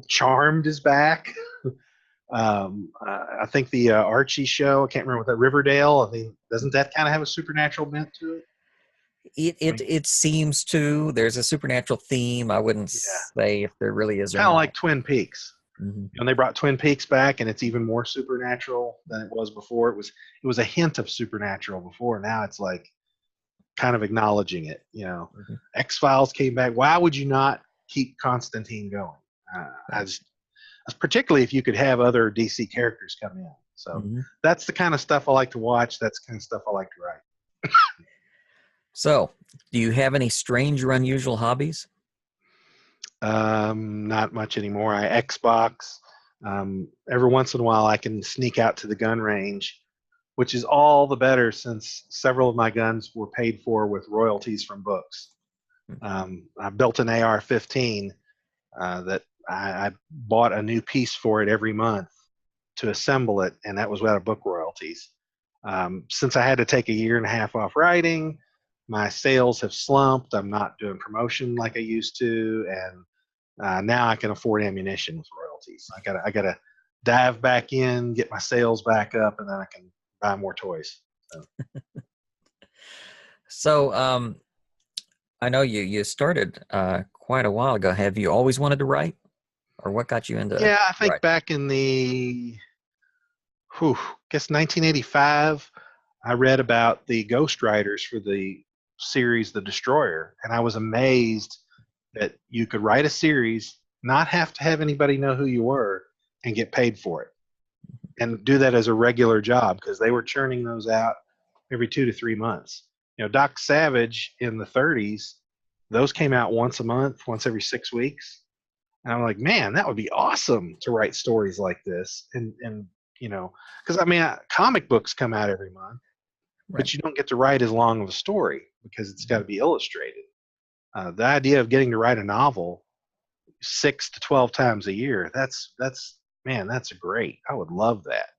Charmed is back. I think the Archie show, I can't remember what that, Riverdale, I mean, doesn't that kind of have a supernatural bent to it? It seems to. There's a supernatural theme. I wouldn't say if there really is. Kind of like Twin Peaks. Mm-hmm. And they brought Twin Peaks back, and it's even more supernatural than it was before. It was a hint of supernatural before. Now it's like kind of acknowledging it. Mm-hmm. X-Files came back. Why would you not keep Constantine going? Particularly if you could have other DC characters come in. So that's the kind of stuff I like to watch. That's the kind of stuff I like to write. So, do you have any strange or unusual hobbies? Not much anymore. I Xbox. Every once in a while, I can sneak out to the gun range, which is all the better since several of my guns were paid for with royalties from books. I built an AR-15 that I bought a new piece for it every month to assemble it, and that was without book royalties. Since I had to take a year and a half off writing, my sales have slumped. I'm not doing promotion like I used to, and now I can afford ammunition with royalties. I gotta dive back in, get my sales back up, and then I can buy more toys. So, I know you started quite a while ago. Have you always wanted to write, or what got you into? Yeah, I think back in the 1985, I read about the ghostwriters for the series The Destroyer, and I was amazed that you could write a series, not have to have anybody know who you were, and get paid for it, and do that as a regular job, because they were churning those out every 2 to 3 months. Doc Savage in the 30s, those came out once a month, once every 6 weeks. And I'm like, man, that would be awesome to write stories like this. And because comic books come out every month, but you don't get to write as long of a story because it's got to be illustrated. The idea of getting to write a novel 6 to 12 times a year, that's great. I would love that.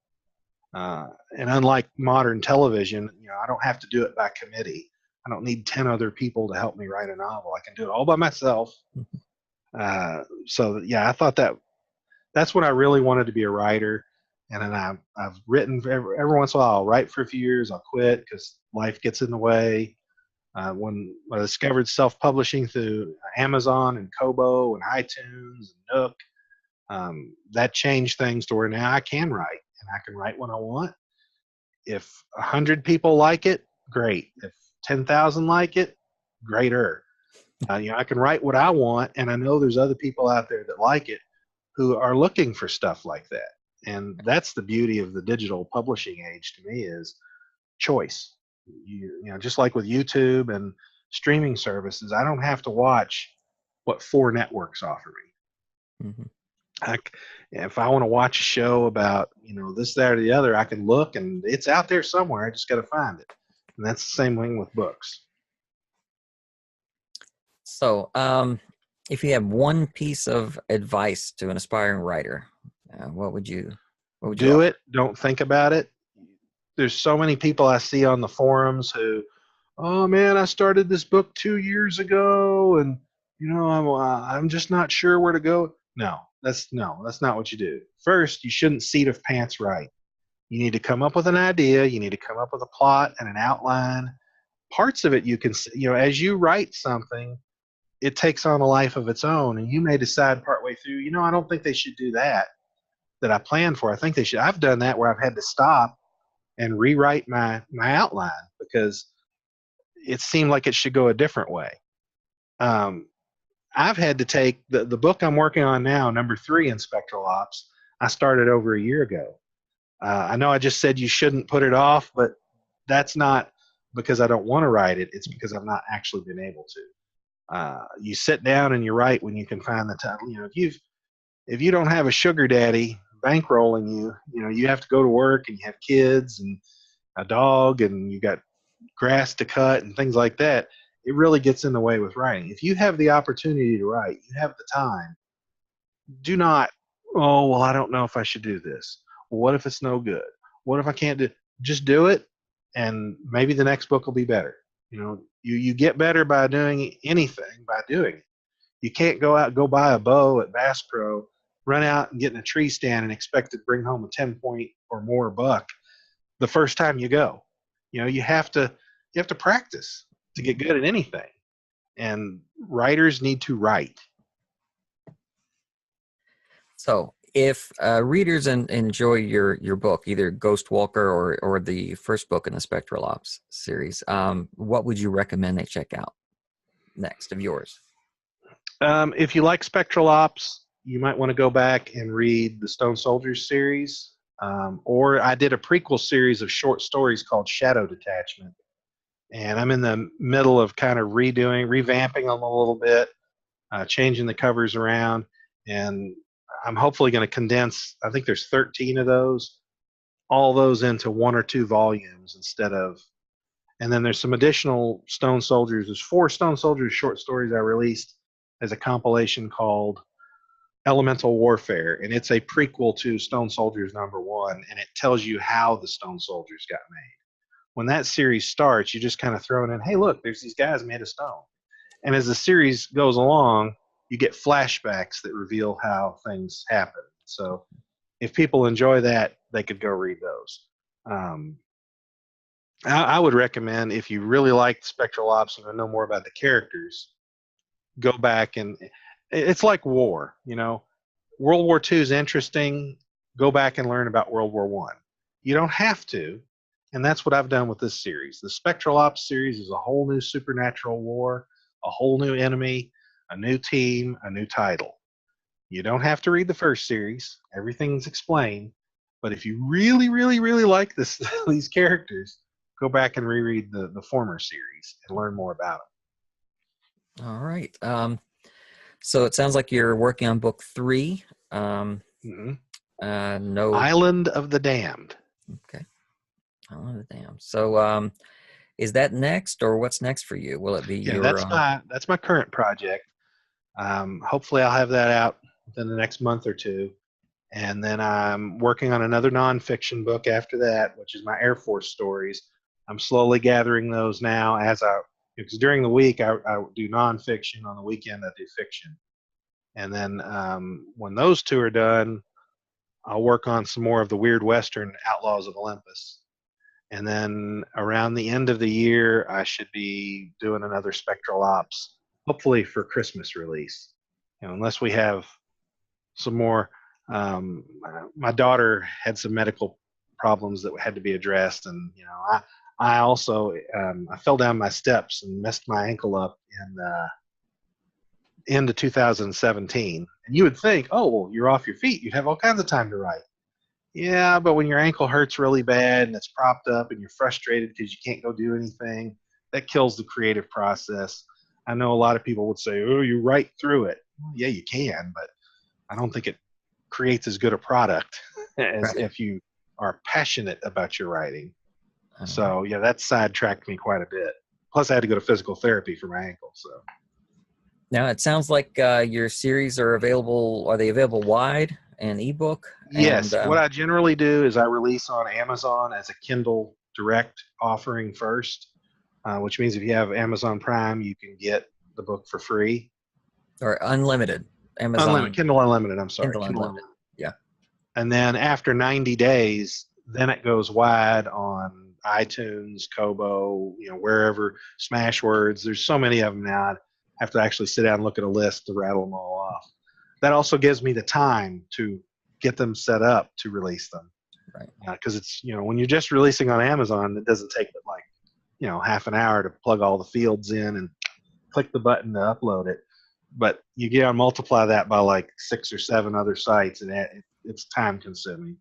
And unlike modern television, I don't have to do it by committee. I don't need 10 other people to help me write a novel. I can do it all by myself. I thought that's when I really wanted to be a writer. And then I've written every once in a while. I'll write for a few years. I'll quit because life gets in the way. When I discovered self-publishing through Amazon and Kobo and iTunes and Nook, that changed things to where now I can write, and I can write when I want. If 100 people like it, great. If 10,000 like it, greater. I can write what I want, and I know there's other people out there that like it who are looking for stuff like that. And that's the beauty of the digital publishing age to me, is choice. Just like with YouTube and streaming services, I don't have to watch what 4 networks offer me. Hmm. If I want to watch a show about, this, that, or the other, I can look and it's out there somewhere. I just got to find it. And that's the same thing with books. So, if you have one piece of advice to an aspiring writer, what would you Do offer? it. Don't think about it. There's so many people I see on the forums who, oh man, I started this book 2 years ago, and I'm just not sure where to go. No, that's not what you do. First, you shouldn't seat of pants right. You need to come up with an idea. You need to come up with a plot and an outline. Parts of it you can, as you write something, it takes on a life of its own, and you may decide partway through, I don't think they should do that I planned for. I think they should. I've done that where I've had to stop and rewrite my outline because it seemed like it should go a different way. Um, I've had to take the book I'm working on now, number 3 in Spectral Ops. I started over a year ago. I know I just said you shouldn't put it off, but that's not because I don't want to write it. It's because I've not actually been able to. You sit down and you write when you can find the time. If you don't have a sugar daddy bankrolling you, you have to go to work and you have kids and a dog and you got grass to cut and things like that. It really gets in the way with writing. If you have the opportunity to write, you have the time. Do not, oh, well, I don't know if I should do this. Well, what if it's no good? What if I can't do? Just do it, and maybe the next book will be better. You get better by doing anything by doing it. You can't go out and go buy a bow at Bass Pro, run out and get in a tree stand and expect to bring home a 10-point or more buck the first time you go. You have to practice to get good at anything, and writers need to write. So, if readers enjoy your book, either Ghostwalker or the first book in the Spectral Ops series, what would you recommend they check out next of yours? If you like Spectral Ops, you might want to go back and read the Stone Soldiers series. Or I did a prequel series of short stories called Shadow Detachment. And I'm in the middle of kind of revamping them a little bit, changing the covers around. And I'm hopefully going to condense, I think there's 13 of those, all those into 1 or 2 volumes instead of. And then there's some additional Stone Soldiers. There's 4 Stone Soldiers short stories I released as a compilation called Elemental Warfare, and it's a prequel to Stone Soldiers #1, and it tells you how the Stone Soldiers got made. When that series starts, you just kind of throw it in, hey, look, there's these guys made of stone. And as the series goes along, you get flashbacks that reveal how things happen. So if people enjoy that, they could go read those. I would recommend, if you really like Spectral Ops and know more about the characters, go back and it's like war. World War II is interesting. Go back and learn about World War I. You don't have to, and that's what I've done with this series. The Spectral Ops series is a whole new supernatural war, a whole new enemy, a new team, a new title. You don't have to read the first series. Everything's explained. But if you really, really, really like these characters, go back and reread the former series and learn more about All right. So it sounds like you're working on book 3. them. No. Island of the Damned. Okay. Oh, damn. So, is that next, or what's next for you? Will it be Yeah, your? that's my current project. Hopefully, I'll have that out within the next month or two, and then I'm working on another nonfiction book after that, which is my Air Force stories. I'm slowly gathering those now because during the week I do nonfiction, on the weekend I do fiction, and then when those 2 are done, I'll work on some more of the Weird Western Outlaws of Olympus. And then around the end of the year, I should be doing another Spectral Ops, hopefully for Christmas release. Unless we have some more. My daughter had some medical problems that had to be addressed, and I also I fell down my steps and messed my ankle up in into 2017. And you would think, oh well, you're off your feet, you'd have all kinds of time to write. Yeah, but when your ankle hurts really bad and it's propped up and you're frustrated because you can't go do anything, that kills the creative process. I know a lot of people would say, "Oh, you write through it." Well, yeah, you can, but I don't think it creates as good a product as Right. if you are passionate about your writing. Um, So yeah, that sidetracked me quite a bit. Plus, I had to go to physical therapy for my ankle. So Now it sounds like your series are available. Are they available wide and ebook? And yes, what I generally do is I release on Amazon as a Kindle Direct offering first, which means if you have Amazon Prime, you can get the book for free. or unlimited Unlimited, Amazon Kindle Unlimited. I'm sorry, Kindle Kindle Unlimited. Unlimited. Yeah. And then after 90 days, then it goes wide on iTunes, Kobo, wherever, Smashwords. There's so many of them now. I have to actually sit down and look at a list to rattle them all off. That also gives me the time to get them set up to release them. Right. Because it's, when you're just releasing on Amazon, it doesn't take but like, half an hour to plug all the fields in and click the button to upload it. But you get to multiply that by like 6 or 7 other sites, and it's time consuming.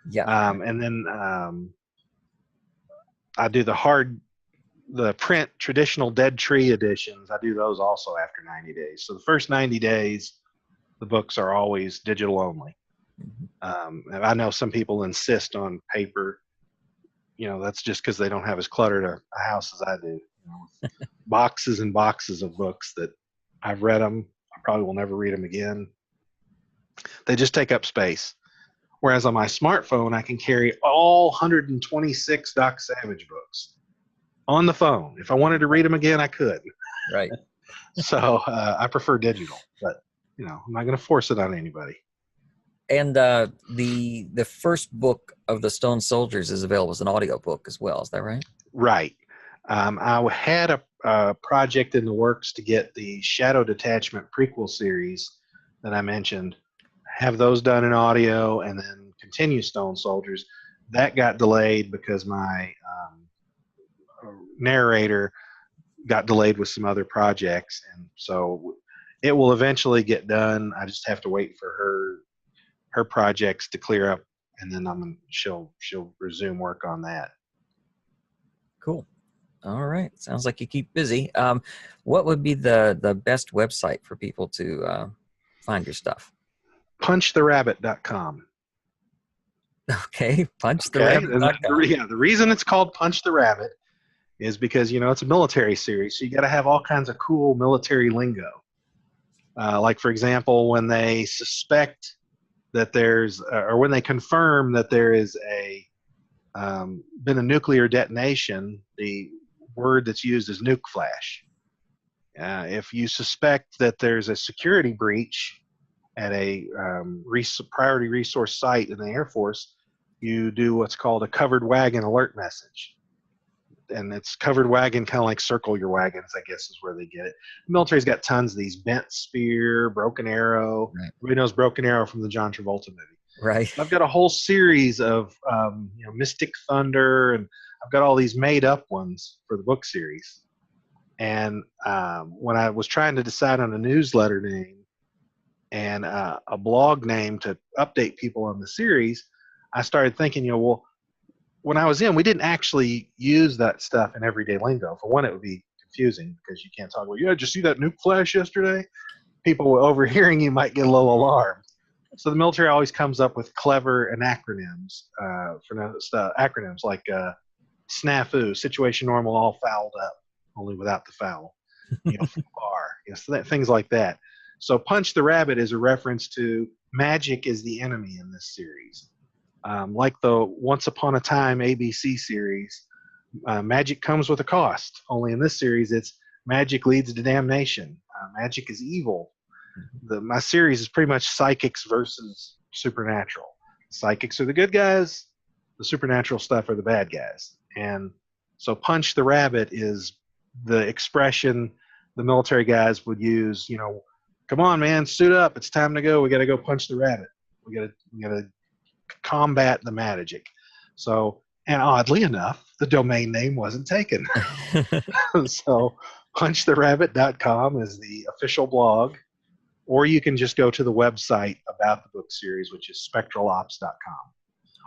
Yeah. And then I do the print traditional Dead Tree editions. I do those also after 90 days. So the first 90 days, the books are always digital only. And I know some people insist on paper. That's just because they don't have as cluttered a house as I do. Boxes and boxes of books that I've read them. I probably will never read them again. They just take up space. Whereas on my smartphone, I can carry all 126 Doc Savage books on the phone. If I wanted to read them again, I could. Right. So I prefer digital, but I'm not going to force it on anybody. And the first book of the Stone Soldiers is available as an audiobook as well. Is that right? Right. I had a project in the works to get the Shadow Detachment prequel series that I mentioned, have those done in audio, and then continue Stone Soldiers. That got delayed because my narrator got delayed with some other projects, and so it will eventually get done. I just have to wait for her projects to clear up, and then she'll resume work on that. Cool. All right. Sounds like you keep busy. What would be the best website for people to find your stuff? PunchTheRabbit.com. Okay. Okay, and PunchTheRabbit.com. the reason it's called Punch the Rabbit is because it's a military series, so you got to have all kinds of cool military lingo. Like for example, when they suspect that there's, or when they confirm that there is been a nuclear detonation, the word that's used is nuke flash. If you suspect that there's a security breach at a priority resource site in the Air Force, you do what's called a covered wagon alert message. And it's covered wagon, kind of like circle your wagons, I guess is where they get it. The military's got tons of these: bent spear, broken arrow. Right. Everybody knows broken arrow from the John Travolta movie. Right. I've got a whole series of Mystic Thunder, and I've got all these made up ones for the book series. And when I was trying to decide on a newsletter name and a blog name to update people on the series, I started thinking, well, when I was in, we didn't actually use that stuff in everyday lingo. For one, it would be confusing because you can't talk about, did you see that nuke flash yesterday? People overhearing you might get a little alarmed. So the military always comes up with clever acronyms for acronyms like SNAFU, situation normal, all fouled up, only without the foul. FAR, things like that. So Punch the Rabbit is a reference to magic is the enemy in this series. Like the Once Upon a Time ABC series, magic comes with a cost. Only in this series, it's magic leads to damnation. Magic is evil. My series is pretty much psychics versus supernatural. Psychics are the good guys. The supernatural stuff are the bad guys. And so Punch the Rabbit is the expression the military guys would use, come on, man, suit up. It's time to go. We got to go punch the rabbit. We got to combat the magic. So, and oddly enough, the domain name wasn't taken. So punchtherabbit.com is the official blog, or you can just go to the website about the book series, which is spectralops.com.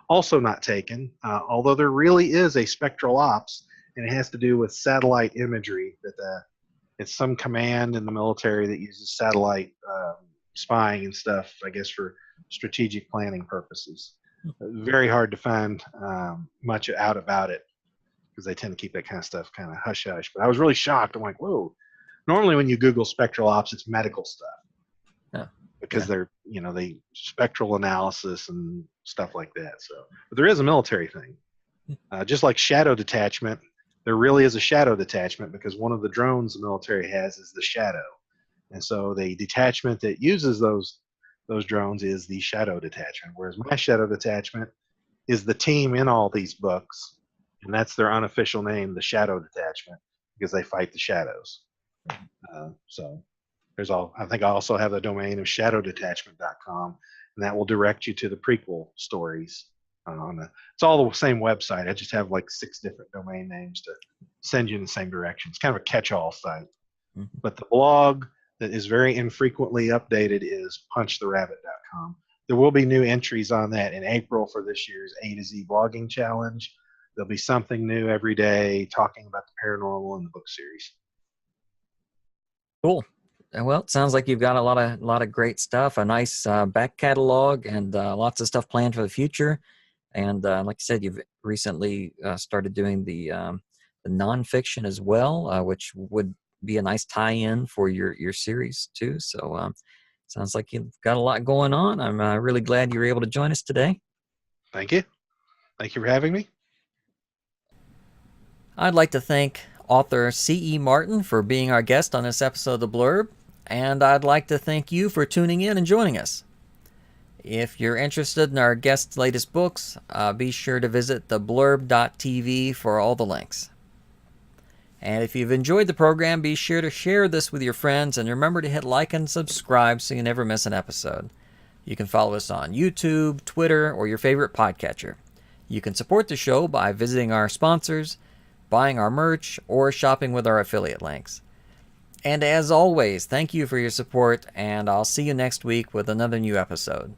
Also not taken, although there really is a Spectral Ops, and it has to do with satellite imagery that the It's some command in the military that uses satellite spying and stuff, I guess, for strategic planning purposes. Very hard to find much out about it because they tend to keep that kind of stuff kind of hush hush. But I was really shocked. I'm like, whoa. Normally, when you Google Spectral Ops, it's medical stuff Oh, because yeah. they're, they spectral analysis and stuff like that. So, but there is a military thing. Just like shadow detachment, there really is a shadow detachment because one of the drones the military has is the Shadow, and so the detachment that uses those drones is the shadow detachment. Whereas my shadow detachment is the team in all these books, and that's their unofficial name, the shadow detachment, because they fight the shadows. So there's all. I think I also have the domain of shadowdetachment.com, and that will direct you to the prequel stories. It's all the same website. I just have like 6 different domain names to send you in the same direction. It's kind of a catch-all site. Mhm. But the blog that is very infrequently updated is punchtherabbit.com. There will be new entries on that in April for this year's A to Z blogging challenge. There'll be something new every day talking about the paranormal in the book series. Cool. Well, it sounds like you've got a lot of great stuff, a nice back catalog, and lots of stuff planned for the future. And like you said, you've recently started doing the nonfiction as well, which would be a nice tie-in for your series too. So sounds like you've got a lot going on. I'm really glad you were able to join us today. Thank you. Thank you for having me. I'd like to thank author C.E. Martin for being our guest on this episode of The Blurb, and I'd like to thank you for tuning in and joining us. If you're interested in our guest's latest books, be sure to visit theblurb.tv for all the links. And if you've enjoyed the program, be sure to share this with your friends and remember to hit like and subscribe so you never miss an episode. You can follow us on YouTube, Twitter, or your favorite podcatcher. You can support the show by visiting our sponsors, buying our merch, or shopping with our affiliate links. And as always, thank you for your support, and I'll see you next week with another new episode.